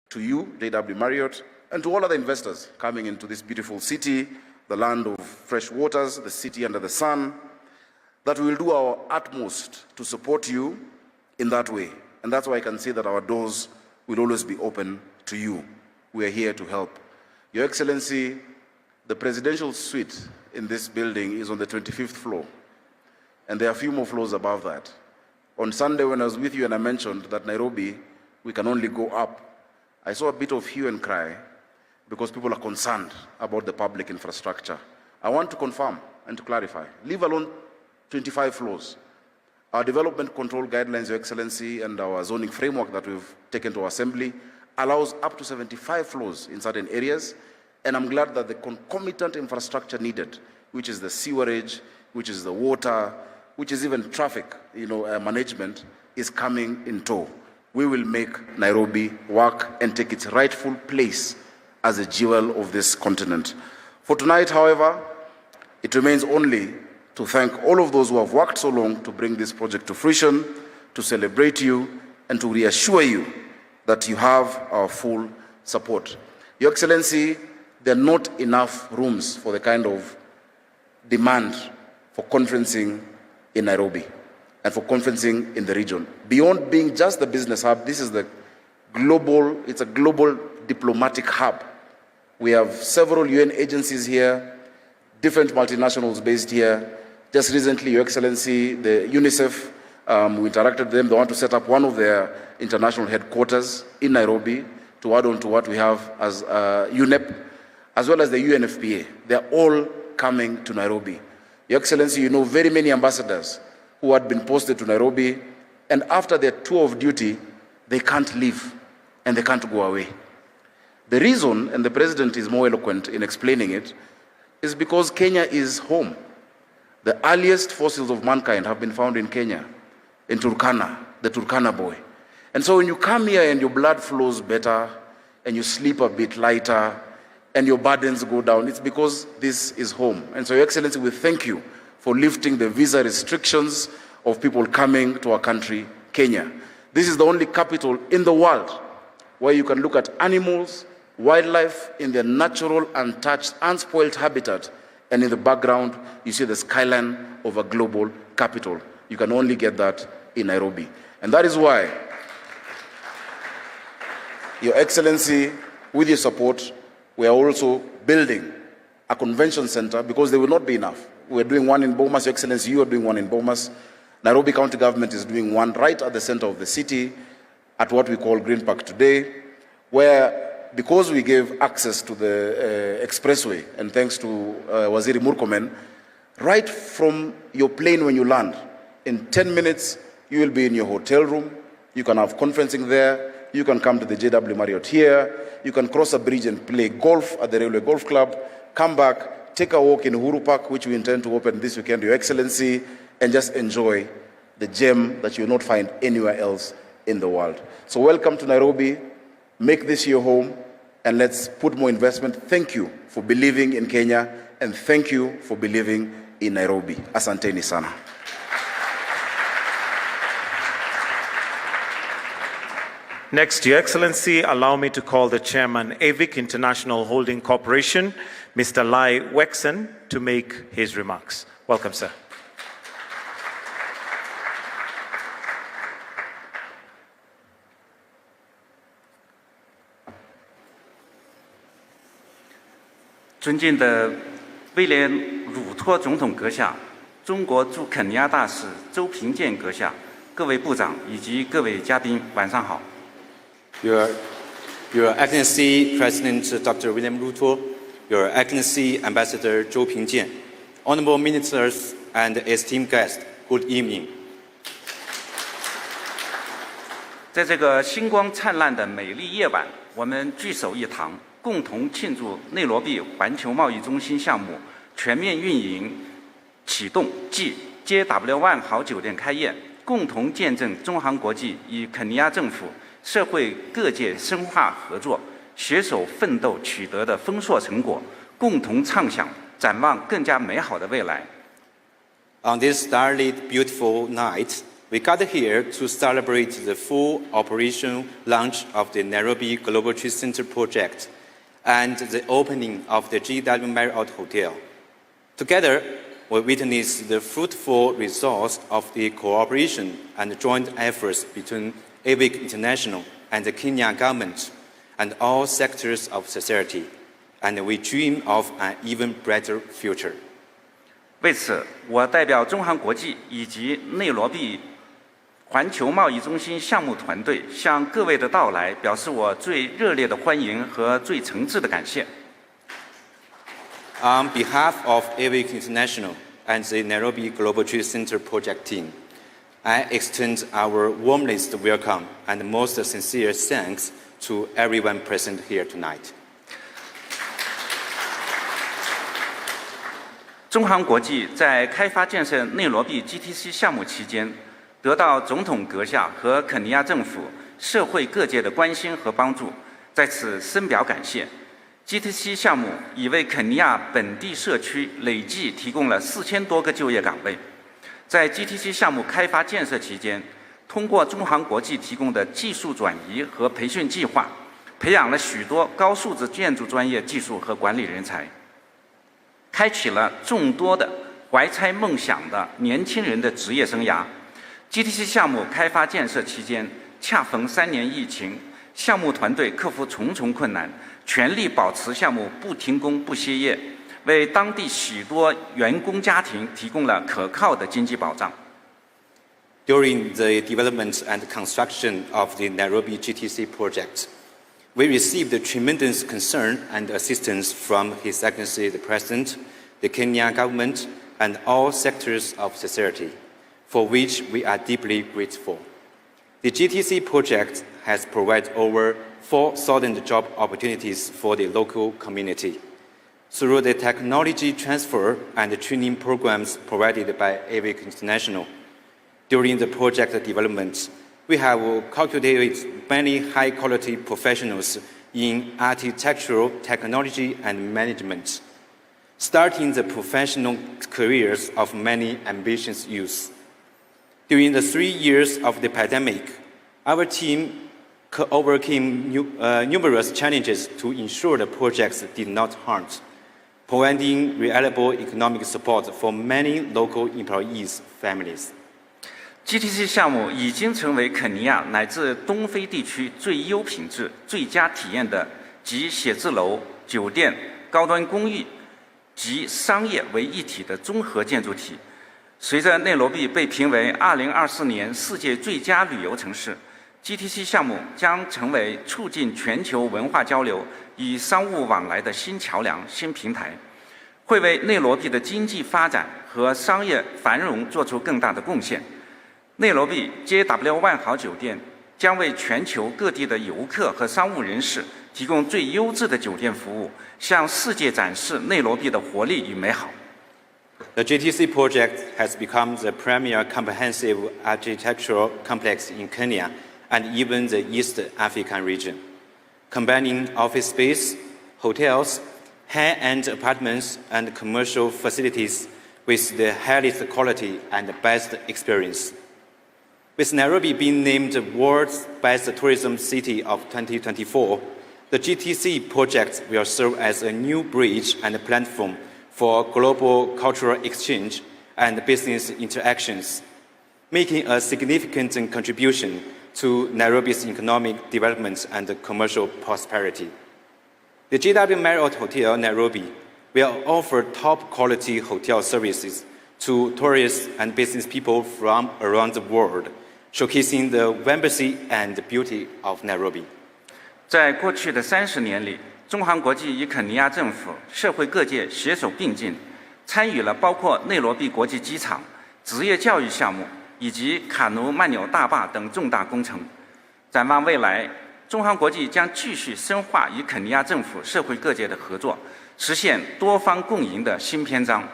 to you, JW Marriott, and to all other investors coming into this beautiful city, the land of fresh waters, the city under the sun, that we will do our utmost to support you in that way. And that's why I can say that our doors will always be open to you. We are here to help. Your Excellency, the presidential suite in this building is on the 25th floor, and there are a few more floors above that. On Sunday, when I was with you and I mentioned that Nairobi, we can only go up, I saw a bit of hue and cry because people are concerned about the public infrastructure. I want to confirm and to clarify, leave alone 25 floors. Our development control guidelines, Your Excellency, and our zoning framework that we've taken to our assembly allows up to 75 floors in certain areas, and I'm glad that the concomitant infrastructure needed, which is the sewerage, which is the water, which is even traffic, management, is coming in tow. We will make Nairobi work and take its rightful place as a jewel of this continent. For tonight, however, it remains only to thank all of those who have worked so long to bring this project to fruition, to celebrate you, and to reassure you that you have our full support. Your Excellency, there are not enough rooms for the kind of demand for conferencing in Nairobi and for conferencing in the region. Beyond being just the business hub, this is it's a global diplomatic hub. We have several UN agencies here, different multinationals based here. Just recently, Your Excellency, the UNICEF, we interacted with them. They want to set up one of their international headquarters in Nairobi to add on to what we have as UNEP, as well as the UNFPA. They're all coming to Nairobi. Your Excellency, you know very many ambassadors who had been posted to Nairobi, and after their tour of duty, they can't leave and they can't go away. The reason, and the President is more eloquent in explaining it, is because Kenya is home. The earliest fossils of mankind have been found in Kenya, in Turkana, the Turkana boy. And so when you come here and your blood flows better, and you sleep a bit lighter, and your burdens go down, it's because this is home. And so, Your Excellency, we thank you for lifting the visa restrictions of people coming to our country, Kenya. This is the only capital in the world where you can look at animals, wildlife in their natural, untouched, unspoiled habitat, and in the background, you see the skyline of a global capital. You can only get that in Nairobi. And that is why, Your Excellency, with your support, we are also building a convention center because there will not be enough. We're doing one in Bomas, Your Excellency, you are doing one in Bomas. Nairobi County Government is doing one right at the center of the city at what we call Green Park today, where because we gave access to the expressway, and thanks to Waziri Murkomen, right from your plane when you land, in 10 minutes, you will be in your hotel room, you can have conferencing there, you can come to the JW Marriott here, you can cross a bridge and play golf at the Railway Golf Club, come back, take a walk in Uhuru Park, which we intend to open this weekend, Your Excellency, and just enjoy the gem that you will not find anywhere else in the world. So welcome to Nairobi. Make this your home, and let's put more investment. Thank you for believing in Kenya, and thank you for believing in Nairobi. Asanteni sana. Next, Your Excellency, allow me to call the Chairman, AVIC International Holding Corporation, Mr. Lai Wexen, to make his remarks. Welcome, sir.尊敬的威廉·鲁托总统阁下，中国驻肯尼亚大使周平健阁下，各位部长以及各位嘉宾，晚上好。Your Excellency President Dr. William Ruto, Your Excellency Ambassador Zhou Pingjian, Honorable Ministers and esteemed guests, good evening. 在这个星光灿烂的美丽夜晚，我们聚首一堂，共同庆祝内罗毕环球贸易中心项目全面运营启动暨 JW1 好酒店开业，共同见证中航国际与肯尼亚政府、社会各界深化合作，携手奋斗取得的丰硕成果，共同畅想展望更加美好的未来。On this starlit, beautiful night, we gather here to celebrate the full operational launch of the Nairobi Global Trade Center project and the opening of the JW Marriott Hotel. Together, we witness the fruitful results of the cooperation and joint efforts between AVIC International and the Kenya government and all sectors of society, and we dream of an even brighter future. 为此，我代表中航国际以及内罗毕环球贸易中心项目团队，向各位的到来表示我最热烈的欢迎和最诚挚的感谢。On behalf of AVIC International and the Nairobi Global Trade Center project team, I extend our warmest welcome and most sincere thanks to everyone present here tonight. 中航国际在开发建设内罗毕 GTC 项目期间，得到总统阁下和肯尼亚政府、社会各界的关心和帮助，在此深表感谢。GTC 项目已为肯尼亚本地社区累计提供了4000多个就业岗位。在 GTC 项目开发建设期间，通过中航国际提供的技术转移和培训计划，培养了许多高素质建筑专业技术和管理人才，开启了众多的怀揣梦想的年轻人的职业生涯。GTC 项目开发建设期间，恰逢3年疫情，项目团队克服重重困难，全力保持项目不停工不歇业，为当地许多员工家庭提供了可靠的经济保障。During the development and construction of the Nairobi GTC project, we received tremendous concern and assistance from His Excellency the President, the Kenya government, and all sectors of society, for which we are deeply grateful. The GTC project has provided over 4,000 job opportunities for the local community. Through the technology transfer and training programs provided by AVIC International, during the project development, we have cultivated many high-quality professionals in architectural technology and management, starting the professional careers of many ambitious youths. During the 3 years of the pandemic, our team overcame numerous challenges to ensure the projects did not harm, providing reliable economic support for many local employees' families. GTC 项目已经成为肯尼亚乃至东非地区最优品质、最佳体验的集写字楼、酒店、高端公寓及商业为一体的综合建筑体。随着内罗毕被评为2024年世界最佳旅游城市， GTC 项目将成为促进全球文化交流与商务往来的新桥梁、新平台，会为内罗毕的经济发展和商业繁荣做出更大的贡献。内罗毕 JW 万豪酒店将为全球各地的游客和商务人士提供最优质的酒店服务，向世界展示内罗毕的活力与美好。The GTC project has become the premier comprehensive architectural complex in Kenya and even the East African region, combining office space, hotels, high-end apartments, and commercial facilities with the highest quality and best experience. With Nairobi being named the world's best tourism city of 2024, the GTC project will serve as a new bridge and platform for global cultural exchange and business interactions, making a significant contribution to Nairobi's economic development and commercial prosperity. The JW Marriott Hotel Nairobi will offer top-quality hotel services to tourists and business people from around the world, showcasing the vibrancy and beauty of Nairobi. 在过去的30年里，中航国际与肯尼亚政府、社会各界携手并进，参与了包括内罗毕国际机场、职业教育项目以及卡努曼纽大坝等重大工程。展望未来，中航国际将继续深化与肯尼亚政府、社会各界的合作，实现多方共赢的新篇章。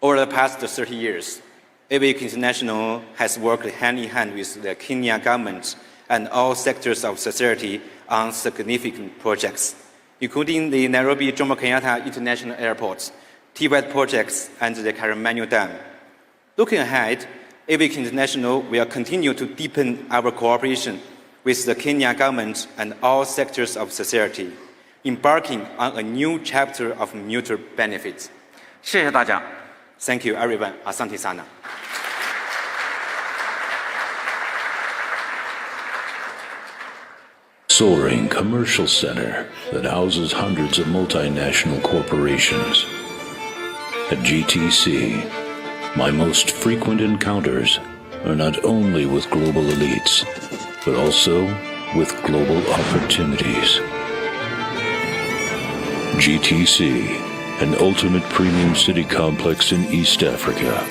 Over the past 30 years, AVIC International has worked hand in hand with the Kenya government and all sectors of society on significant projects, including the Nairobi Jomo Kenyatta International Airport, TVET projects, and the Karamanyo Dam. Looking ahead, AVIC International will continue to deepen our cooperation with the Kenya government and all sectors of society, embarking on a new chapter of mutual benefits. 谢谢大家。 Thank you, everyone. Asante sana. Soaring commercial center that houses hundreds of multinational corporations. At GTC, my most frequent encounters are not only with global elites, but also with global opportunities. GTC, an ultimate premium city complex in East Africa,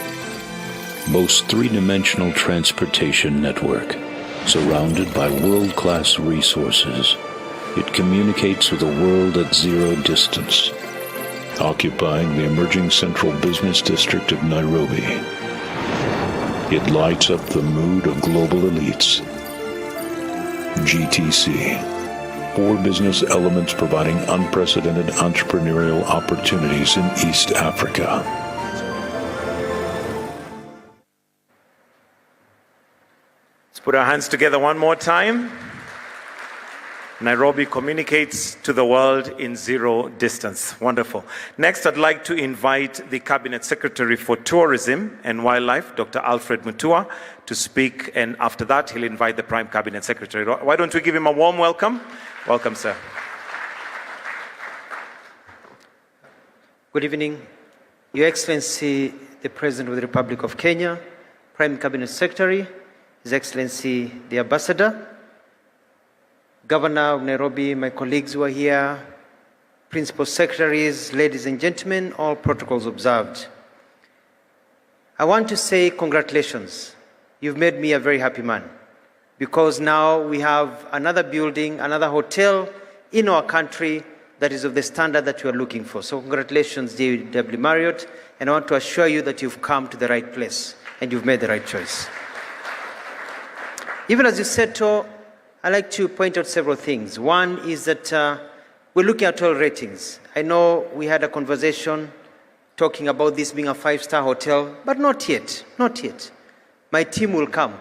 boasts three-dimensional transportation network. Surrounded by world-class resources, it communicates with the world at zero distance, occupying the emerging central business district of Nairobi. It lights up the mood of global elites. GTC, 4 business elements providing unprecedented entrepreneurial opportunities in East Africa. Put our hands together one more time. Nairobi communicates to the world in zero distance. Wonderful. Next, I'd like to invite the Cabinet Secretary for Tourism and Wildlife, Dr. Alfred Mutua, to speak. And after that, he'll invite the Prime Cabinet Secretary. Why don't we give him a warm welcome? Welcome, sir. Good evening, Your Excellency, the President of the Republic of Kenya, Prime Cabinet Secretary, His Excellency, the Ambassador, Governor of Nairobi, my colleagues who are here, Principal Secretaries, ladies and gentlemen, all protocols observed. I want to say congratulations. You've made me a very happy man because now we have another building, another hotel in our country that is of the standard that we are looking for. So congratulations, JW Marriott, and I want to assure you that you've come to the right place and you've made the right choice. Even as you settle, I'd like to point out several things. One is that we're looking at hotel ratings. I know we had a conversation talking about this being a 5-star hotel, but not yet, not yet. My team will come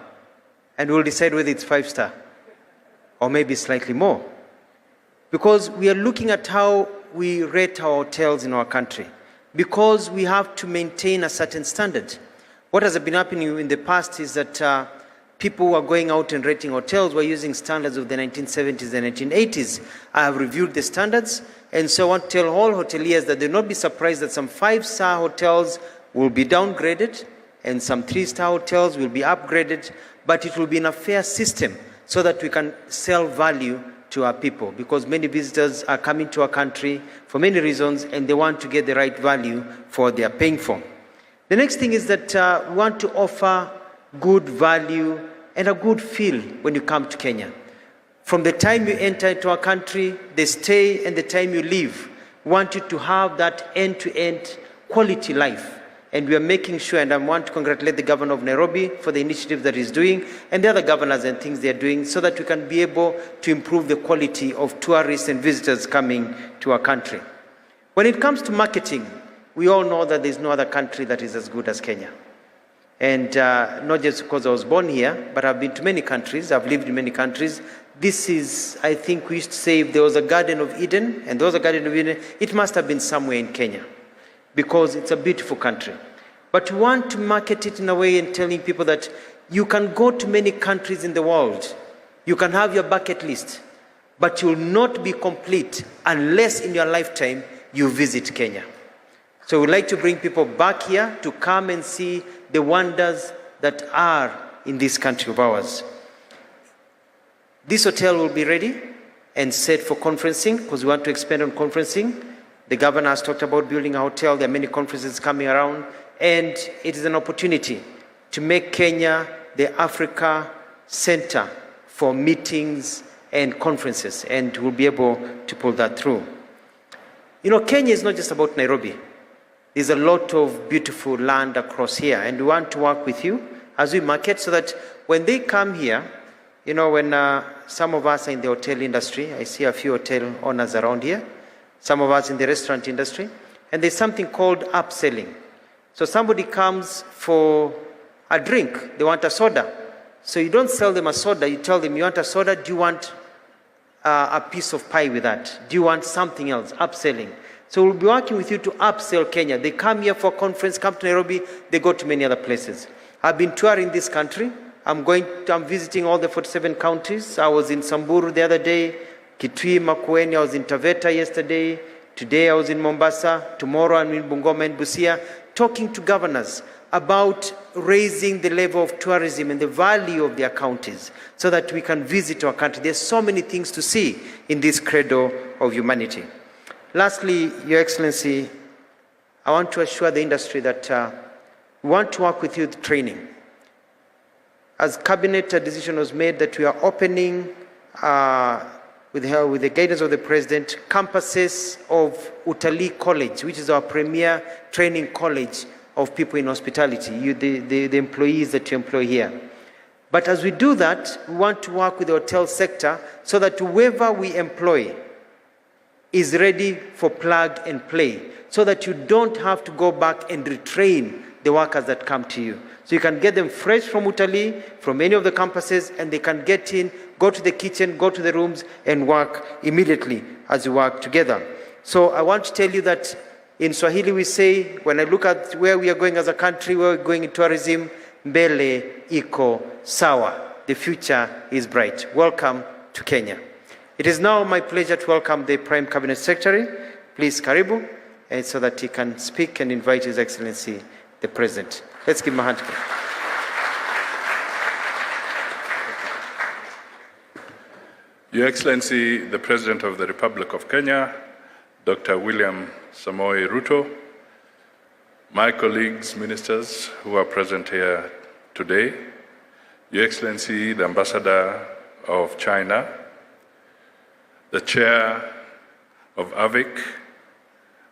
and we'll decide whether it's 5-star or maybe slightly more. Because we are looking at how we rate our hotels in our country. Because we have to maintain a certain standard. What has been happening in the past is that people who are going out and rating hotels were using standards of the 1970s and 1980s. I have reviewed the standards, and so I want to tell all hoteliers that they'll not be surprised that some 5-star hotels will be downgraded and some 3-star hotels will be upgraded, but it will be in a fair system so that we can sell value to our people, because many visitors are coming to our country for many reasons and they want to get the right value for what they are paying for. The next thing is that we want to offer good value and a good feel when you come to Kenya. From the time you enter into our country, the stay and the time you leave, we want you to have that end-to-end quality life. And we are making sure, and I want to congratulate the governor of Nairobi for the initiative that he's doing, and the other governors and things they're doing, so that we can be able to improve the quality of tourists and visitors coming to our country. When it comes to marketing, we all know that there's no other country that is as good as Kenya. And not just because I was born here, but I've been to many countries, I've lived in many countries. This is, I think we used to say, if there was a Garden of Eden, and there was a Garden of Eden, it must have been somewhere in Kenya, because it's a beautiful country. But we want to market it in a way and telling people that you can go to many countries in the world, you can have your bucket list, but you will not be complete unless in your lifetime you visit Kenya. So we'd like to bring people back here to come and see the wonders that are in this country of ours. This hotel will be ready and set for conferencing, because we want to expand on conferencing. The governor has talked about building a hotel. There are many conferences coming around, and it is an opportunity to make Kenya the Africa center for meetings and conferences, and we'll be able to pull that through. You know, Kenya is not just about Nairobi. There's a lot of beautiful land across here, and we want to work with you as we market so that when they come here, you know, when some of us are in the hotel industry, I see a few hotel owners around here, some of us in the restaurant industry, and there's something called upselling. So somebody comes for a drink, they want a soda. So you don't sell them a soda, you tell them, you want a soda, do you want a piece of pie with that? Do you want something else? Upselling. So we'll be working with you to upsell Kenya. They come here for a conference, come to Nairobi, they go to many other places. I've been touring this country. I'm visiting all the 47 counties. I was in Samburu the other day, Kitui, Makueni, I was in Taveta yesterday. Today I was in Mombasa. Tomorrow I'm in Bungoma and Busia, talking to governors about raising the level of tourism and the value of their counties so that we can visit our country. There's so many things to see in this credo of humanity. Lastly, Your Excellency, I want to assure the industry that we want to work with you with training. As cabinet, a decision was made that we are opening, with the guidance of the President, campuses of Utalii College, which is our premier training college of people in hospitality, the employees that you employ here. But as we do that, we want to work with the hotel sector so that whoever we employ is ready for plug and play, so that you don't have to go back and retrain the workers that come to you. So you can get them fresh from Utalii, from any of the campuses, and they can get in, go to the kitchen, go to the rooms, and work immediately as we work together. So I want to tell you that in Swahili we say, when I look at where we are going as a country, where we're going in tourism, mbele iko sawa. The future is bright. Welcome to Kenya. It is now my pleasure to welcome the Prime Cabinet Secretary. Please, karibu, and so that he can speak and invite His Excellency, the President. Let's give him a hand. Your Excellency, the President of the Republic of Kenya, Dr. William Samoei Ruto, my colleagues, ministers who are present here today, Your Excellency, the Ambassador of China, the Chair of AVIC,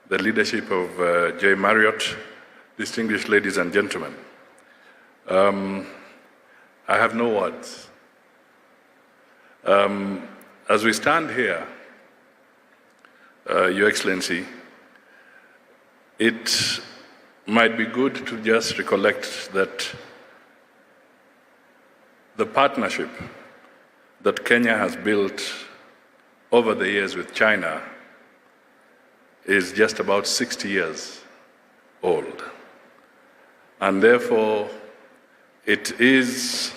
the leadership of J. Marriott, distinguished ladies and gentlemen. I have no words. As we stand here, Your Excellency, it might be good to just recollect that the partnership that Kenya has built over the years with China is just about 60 years old. And therefore, it is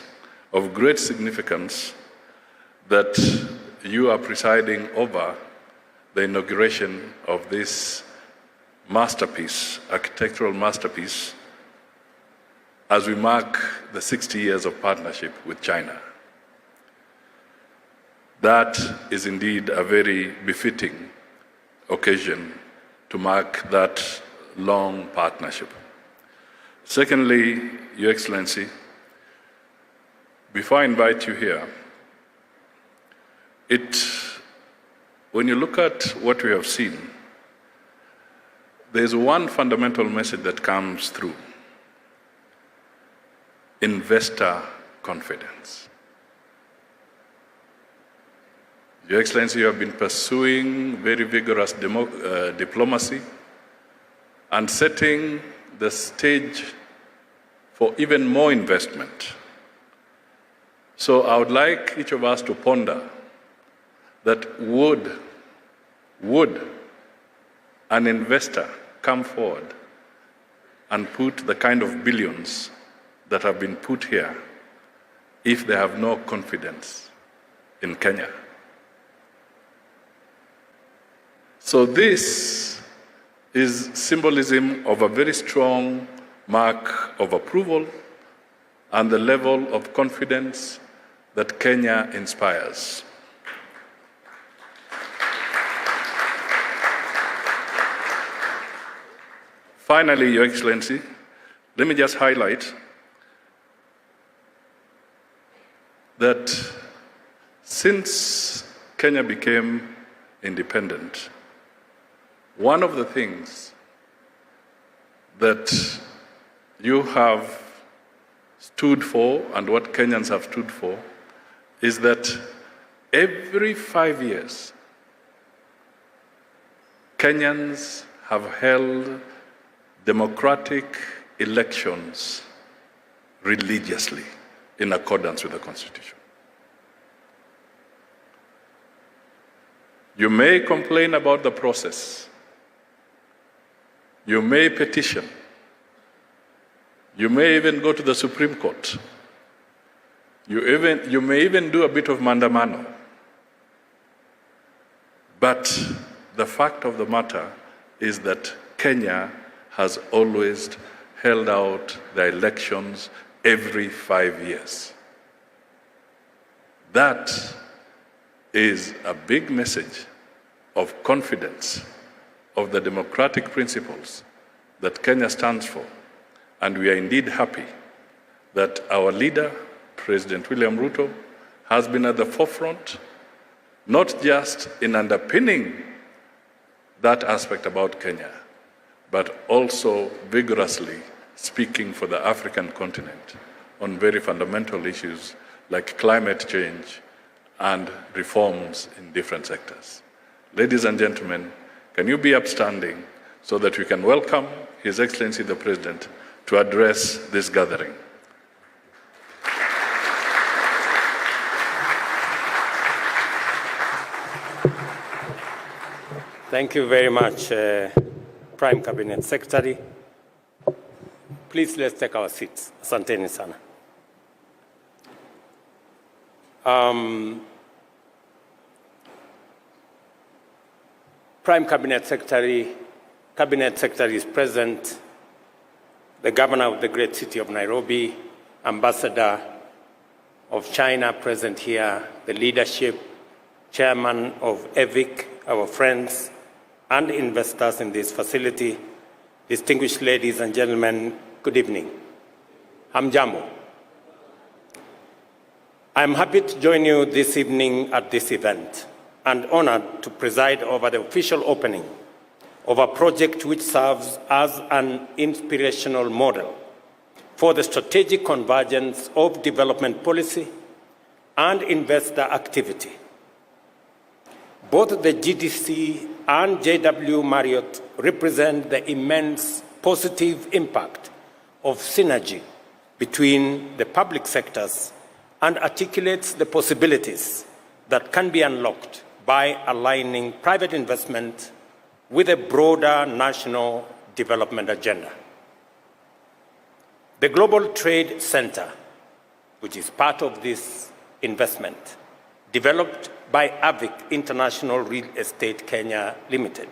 of great significance that you are presiding over the inauguration of this masterpiece, architectural masterpiece, as we mark the 60 years of partnership with China. That is indeed a very befitting occasion to mark that long partnership. Secondly, Your Excellency, before I invite you here, when you look at what we have seen, there's one fundamental message that comes through: investor confidence. Your Excellency, you have been pursuing very vigorous diplomacy and setting the stage for even more investment. So I would like each of us to ponder that would an investor come forward and put the kind of billions that have been put here if they have no confidence in Kenya? So this is symbolism of a very strong mark of approval and the level of confidence that Kenya inspires. Finally, Your Excellency, let me just highlight that since Kenya became independent, one of the things that you have stood for and what Kenyans have stood for is that every 5 years, Kenyans have held democratic elections religiously in accordance with the Constitution. You may complain about the process. You may petition. You may even go to the Supreme Court. You may even do a bit of mandamano. But the fact of the matter is that Kenya has always held out the elections every 5 years. That is a big message of confidence of the democratic principles that Kenya stands for. And we are indeed happy that our leader, President William Ruto, has been at the forefront, not just in underpinning that aspect about Kenya, but also vigorously speaking for the African continent on very fundamental issues like climate change and reforms in different sectors. Ladies and gentlemen, can you be upstanding so that we can welcome His Excellency the President to address this gathering? Thank you very much, Prime Cabinet Secretary. Please, let's take our seats. Asanteni sana. Prime Cabinet Secretary is present, the Governor of the great city of Nairobi, Ambassador of China present here, the leadership, Chairman of EVIC, our friends, and investors in this facility, distinguished ladies and gentlemen, good evening. Hamjambo. I'm happy to join you this evening at this event and honored to preside over the official opening of a project which serves as an inspirational model for the strategic convergence of development policy and investor activity. Both the GDC and JW Marriott represent the immense positive impact of synergy between the public sectors and articulates the possibilities that can be unlocked by aligning private investment with a broader national development agenda. The Global Trade Center, which is part of this investment, developed by AVIC International Real Estate Kenya Limited,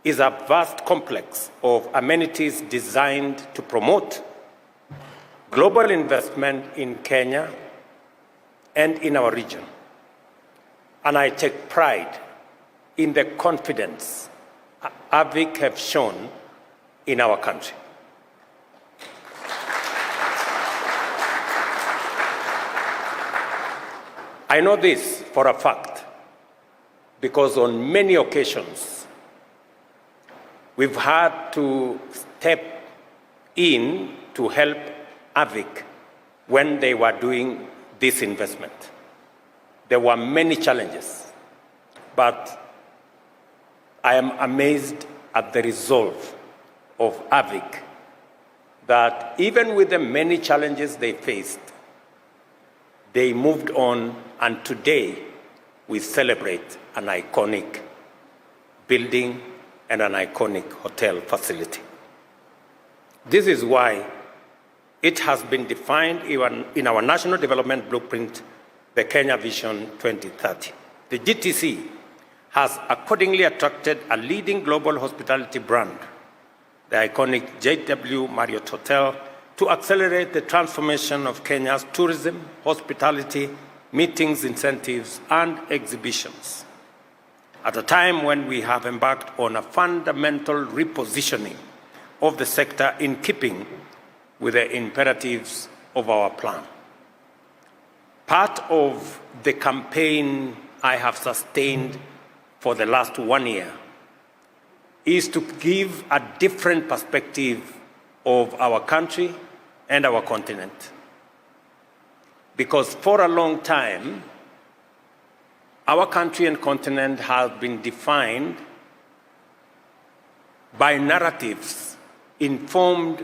is a vast complex of amenities designed to promote global investment in Kenya and in our region. And I take pride in the confidence AVIC have shown in our country. I know this for a fact because on many occasions we've had to step in to help AVIC when they were doing this investment. There were many challenges, but I am amazed at the resolve of AVIC that even with the many challenges they faced, they moved on, and today we celebrate an iconic building and an iconic hotel facility. This is why it has been defined in our National Development Blueprint, the Kenya Vision 2030. The GTC has accordingly attracted a leading global hospitality brand, the iconic JW Marriott Hotel, to accelerate the transformation of Kenya's tourism, hospitality, meetings, incentives, and exhibitions. At a time when we have embarked on a fundamental repositioning of the sector in keeping with the imperatives of our plan. Part of the campaign I have sustained for the last 1 year is to give a different perspective of our country and our continent. Because for a long time, our country and continent have been defined by narratives informed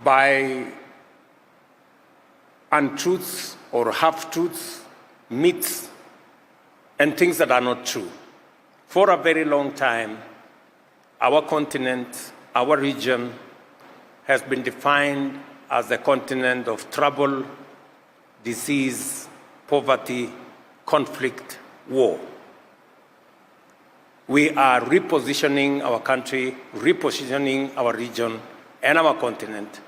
by untruths or half-truths, myths, and things that are not true. For a very long time, our continent, our region, has been defined as the continent of trouble, disease, poverty, conflict, war. We are repositioning our country, repositioning our region and our continent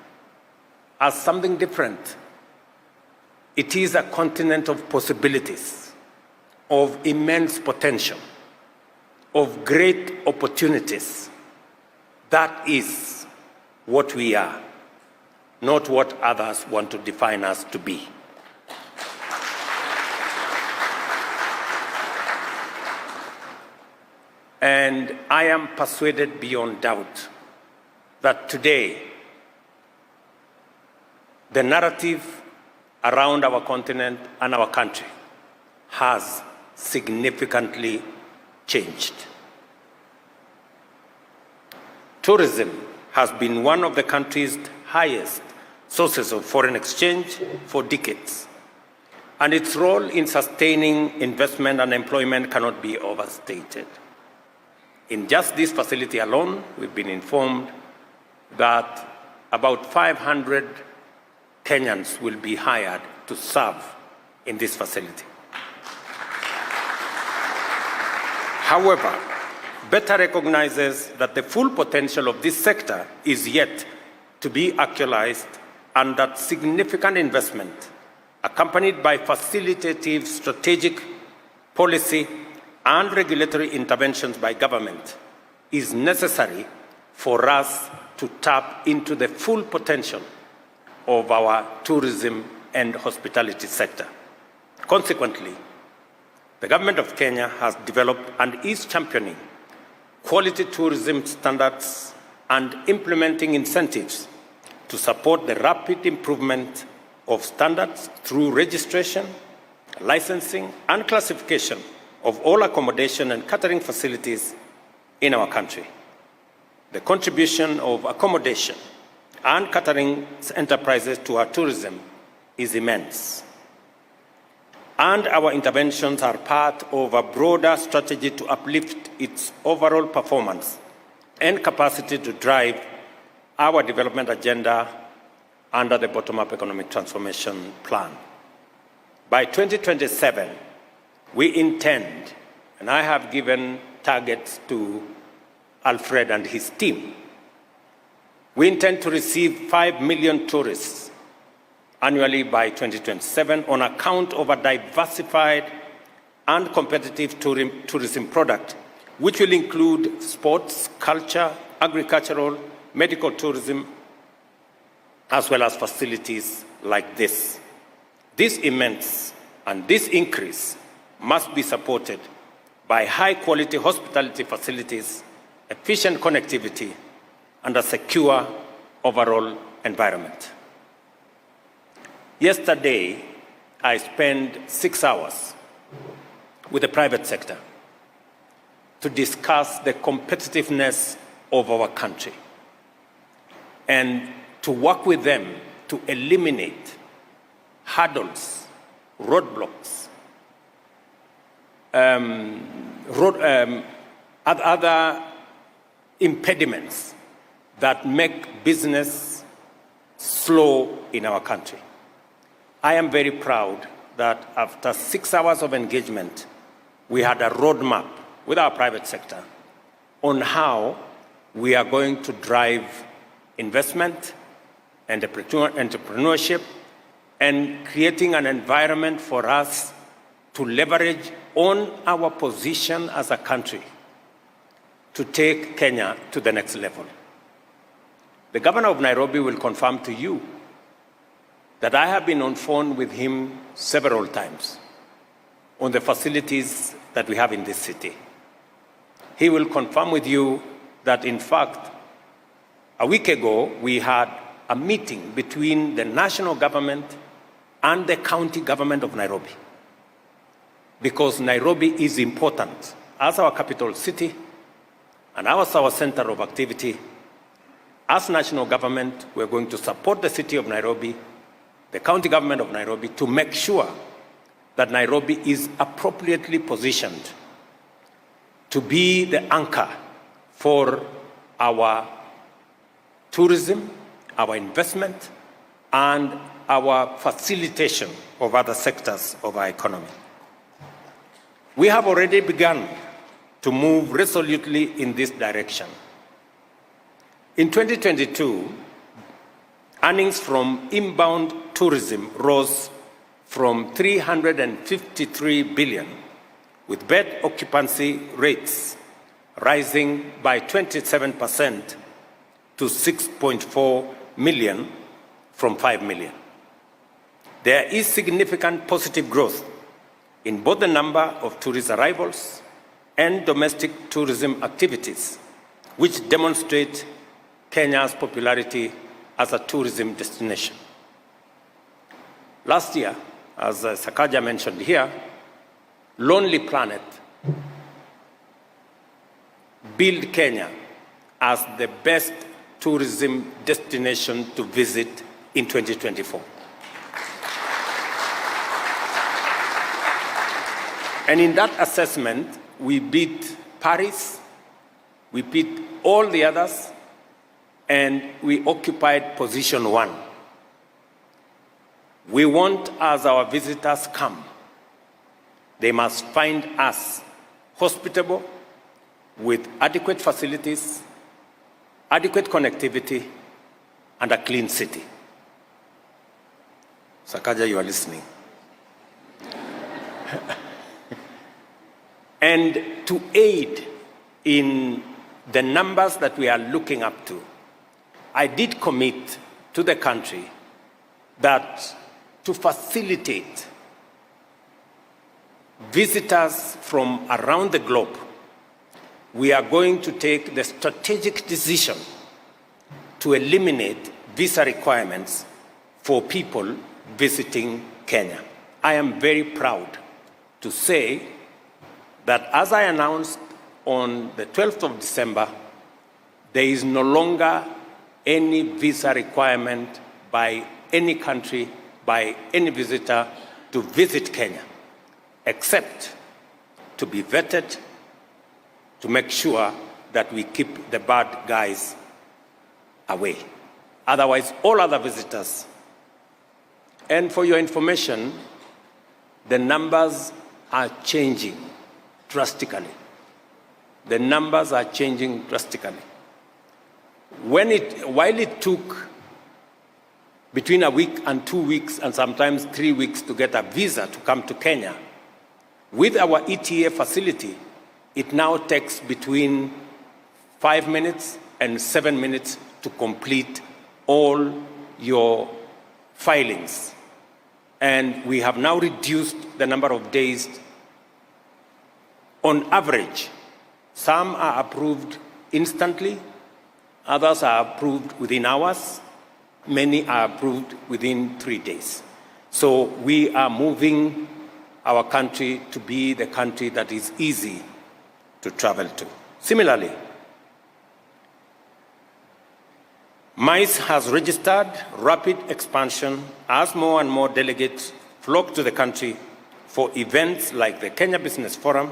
as something different. It is a continent of possibilities, of immense potential, of great opportunities. That is what we are, not what others want to define us to be. And I am persuaded beyond doubt that today the narrative around our continent and our country has significantly changed. Tourism has been one of the country's highest sources of foreign exchange for decades, and its role in sustaining investment and employment cannot be overstated. In just this facility alone, we've been informed that about 500 Kenyans will be hired to serve in this facility. However, better recognizes that the full potential of this sector is yet to be actualized, and that significant investment, accompanied by facilitative strategic policy and regulatory interventions by government, is necessary for us to tap into the full potential of our tourism and hospitality sector. Consequently, the government of Kenya has developed and is championing quality tourism standards and implementing incentives to support the rapid improvement of standards through registration, licensing, and classification of all accommodation and catering facilities in our country. The contribution of accommodation and catering enterprises to our tourism is immense. And our interventions are part of a broader strategy to uplift its overall performance and capacity to drive our development agenda under the bottom-up economic transformation plan. By 2027, we intend, and I have given targets to Alfred and his team, we intend to receive 5 million tourists annually by 2027 on account of a diversified and competitive tourism product, which will include sports, culture, agricultural, medical tourism, as well as facilities like this. This immense and this increase must be supported by high-quality hospitality facilities, efficient connectivity, and a secure overall environment. Yesterday, I spent 6 hours with the private sector to discuss the competitiveness of our country and to work with them to eliminate hurdles, roadblocks, other impediments that make business slow in our country. I am very proud that after 6 hours of engagement, we had a roadmap with our private sector on how we are going to drive investment and entrepreneurship and creating an environment for us to leverage on our position as a country to take Kenya to the next level. The governor of Nairobi will confirm to you that I have been on phone with him several times on the facilities that we have in this city. He will confirm with you that, in fact, a week ago, we had a meeting between the national government and the county government of Nairobi, because Nairobi is important as our capital city and as our center of activity, as national government, we're going to support the city of Nairobi, the county government of Nairobi, to make sure that Nairobi is appropriately positioned to be the anchor for our tourism, our investment, and our facilitation of other sectors of our economy. We have already begun to move resolutely in this direction. In 2022, earnings from inbound tourism rose from 353 billion, with bed occupancy rates rising by 27% to 6.4 million from 5 million. There is significant positive growth in both the number of tourist arrivals and domestic tourism activities, which demonstrate Kenya's popularity as a tourism destination. Last year, as Sakaja mentioned here, Lonely Planet billed Kenya as the best tourism destination to visit in 2024. And in that assessment, we beat Paris, we beat all the others, and we occupied position 1. We want, as our visitors come, they must find us hospitable, with adequate facilities, adequate connectivity, and a clean city. Sakaja, you are listening. And to aid in the numbers that we are looking up to, I did commit to the country that to facilitate visitors from around the globe, we are going to take the strategic decision to eliminate visa requirements for people visiting Kenya. I am very proud to say that, as I announced on the 12th of December, there is no longer any visa requirement by any country, by any visitor to visit Kenya, except to be vetted to make sure that we keep the bad guys away. Otherwise, all other visitors. And for your information, the numbers are changing drastically. The numbers are changing drastically. While it took between a week and 2 weeks and sometimes 3 weeks to get a visa to come to Kenya, with our ETA facility, it now takes between 5 minutes and 7 minutes to complete all your filings. And we have now reduced the number of days. On average, some are approved instantly, others are approved within hours, many are approved within 3 days. So we are moving our country to be the country that is easy to travel to. Similarly, MICE has registered rapid expansion as more and more delegates flock to the country for events like the Kenya Business Forum,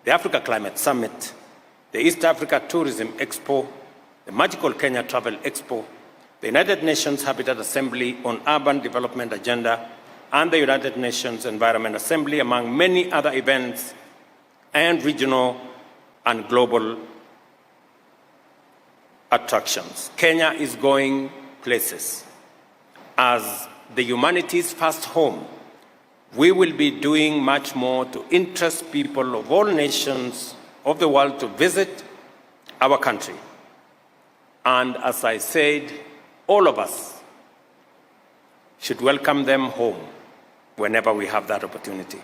the Africa Climate Summit, the East Africa Tourism Expo, the Magical Kenya Travel Expo, the United Nations Habitat Assembly on Urban Development Agenda, and the United Nations Environment Assembly, among many other events and regional and global attractions. Kenya is going places. As the humanities' first home, we will be doing much more to interest people of all nations of the world to visit our country. And as I said, all of us should welcome them home whenever we have that opportunity.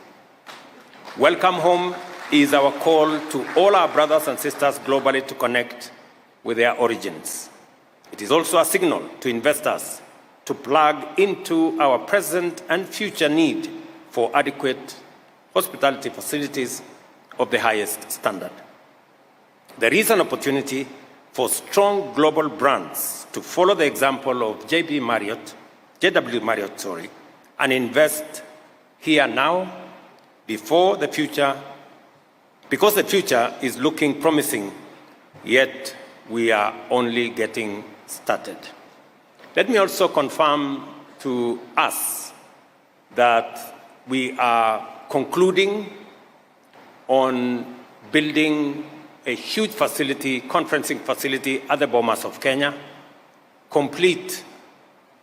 Welcome home is our call to all our brothers and sisters globally to connect with their origins. It is also a signal to investors to plug into our present and future need for adequate hospitality facilities of the highest standard. There is an opportunity for strong global brands to follow the example of JW Marriott, and invest here now because the future is looking promising, yet we are only getting started. Let me also confirm to us that we are concluding on building a huge facility, conferencing facility at the Bomas of Kenya, complete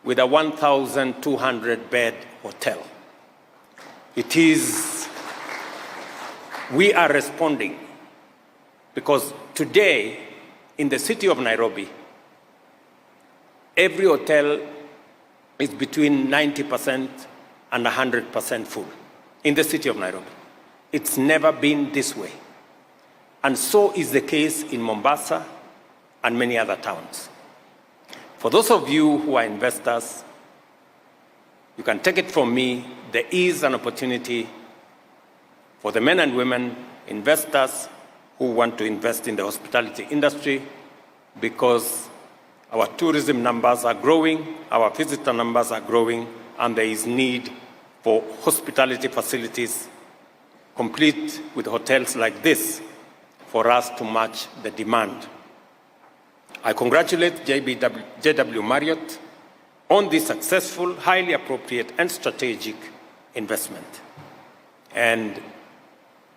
with a 1,200-bed hotel. We are responding because today in the city of Nairobi, every hotel is between 90% and 100% full in the city of Nairobi. It's never been this way. And so is the case in Mombasa and many other towns. For those of you who are investors, you can take it from me, there is an opportunity for the men and women, investors who want to invest in the hospitality industry, because our tourism numbers are growing, our visitor numbers are growing, and there is need for hospitality facilities complete with hotels like this for us to match the demand. I congratulate JW Marriott on this successful, highly appropriate, and strategic investment. And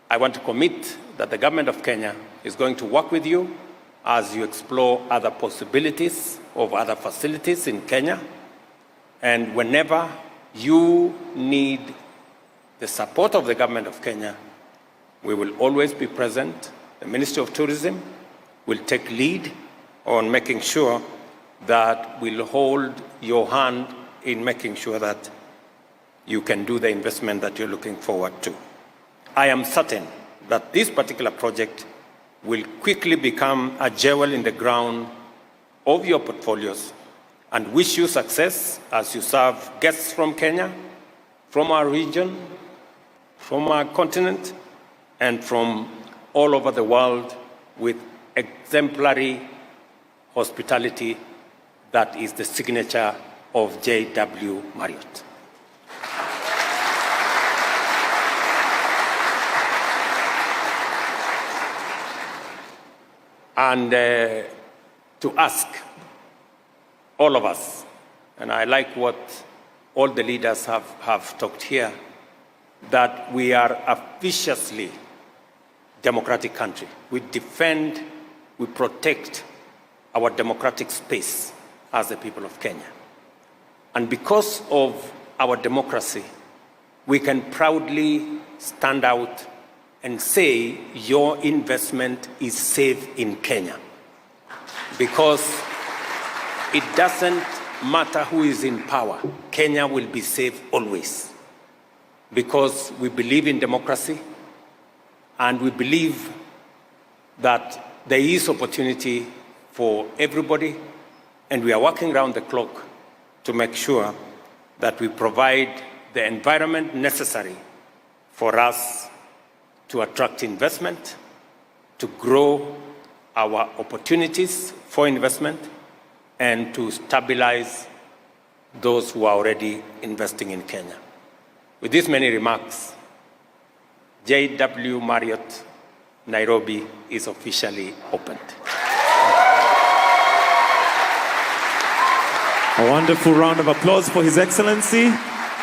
I want to commit that the government of Kenya is going to work with you as you explore other possibilities of other facilities in Kenya. And whenever you need the support of the government of Kenya, we will always be present. The Ministry of Tourism will take lead on making sure that we'll hold your hand in making sure that you can do the investment that you're looking forward to. I am certain that this particular project will quickly become a jewel in the ground of your portfolios, and wish you success as you serve guests from Kenya, from our region, from our continent, and from all over the world with exemplary hospitality that is the signature of JW Marriott. And to ask all of us, and I like what all the leaders have talked here, that we are a viciously democratic country. We defend, we protect our democratic space as the people of Kenya. And because of our democracy, we can proudly stand out and say your investment is safe in Kenya. Because it doesn't matter who is in power, Kenya will be safe always. Because we believe in democracy, and we believe that there is opportunity for everybody, and we are working around the clock to make sure that we provide the environment necessary for us to attract investment, to grow our opportunities for investment, and to stabilize those who are already investing in Kenya. With these many remarks, JW Marriott Nairobi is officially opened. A wonderful round of applause for His Excellency.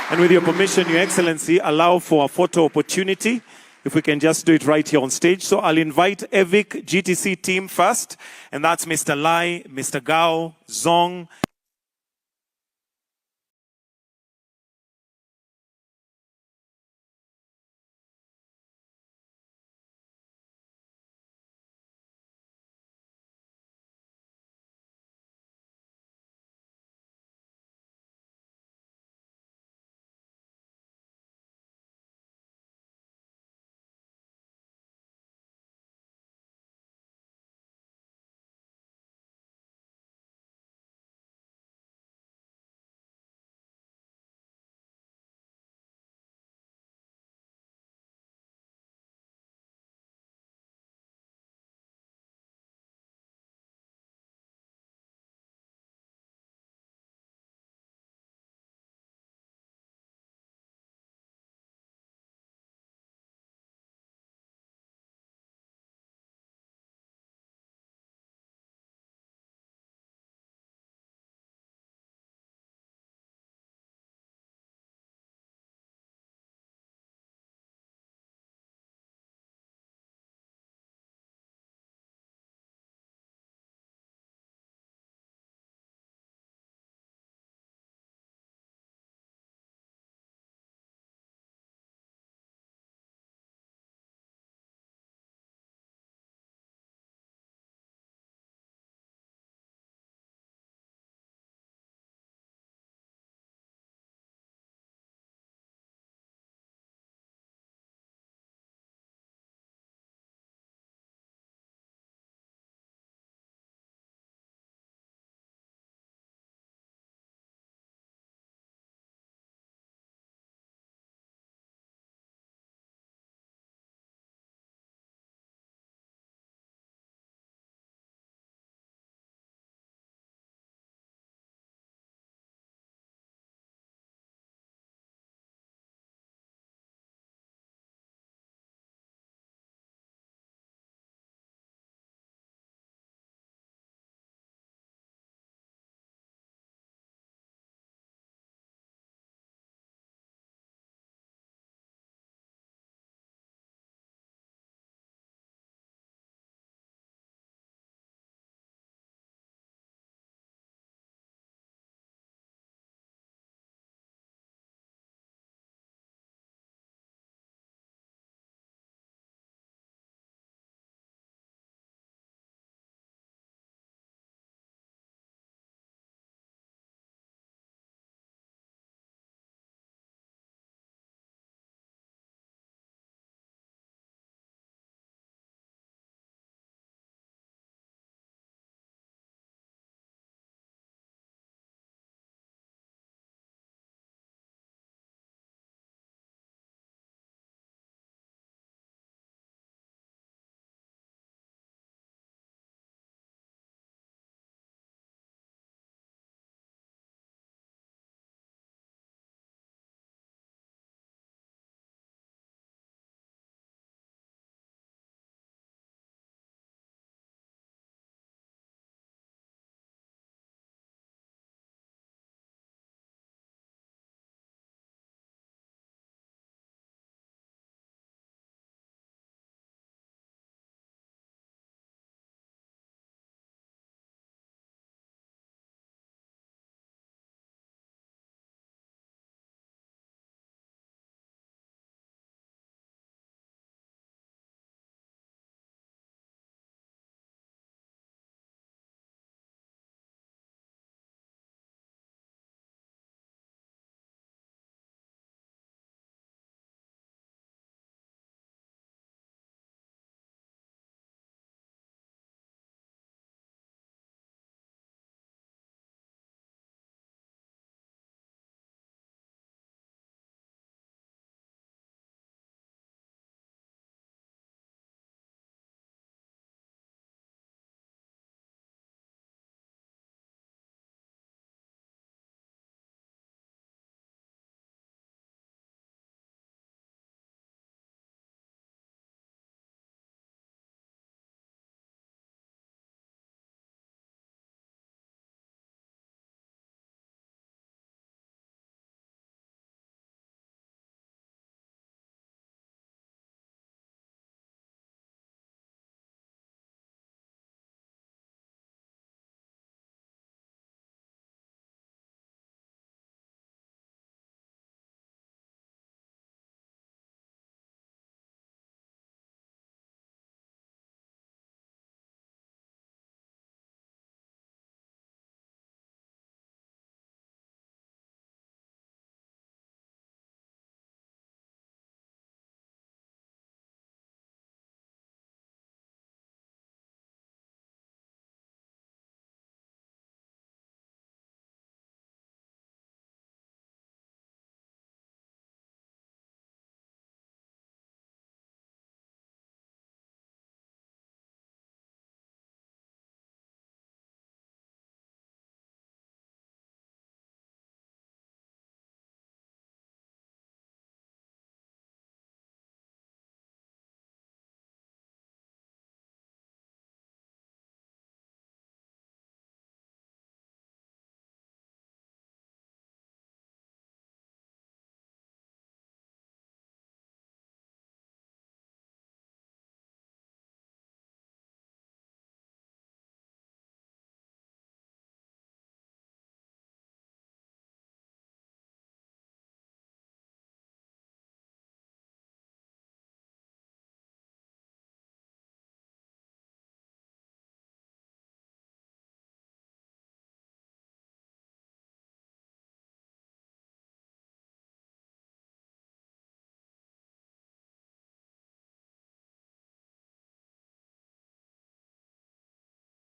And with your permission, Your Excellency, allow for a photo opportunity. If we can just do it right here on stage. So I'll invite EVIC GTC team first. And that's Mr. Lai, Mr. Gao, Zong,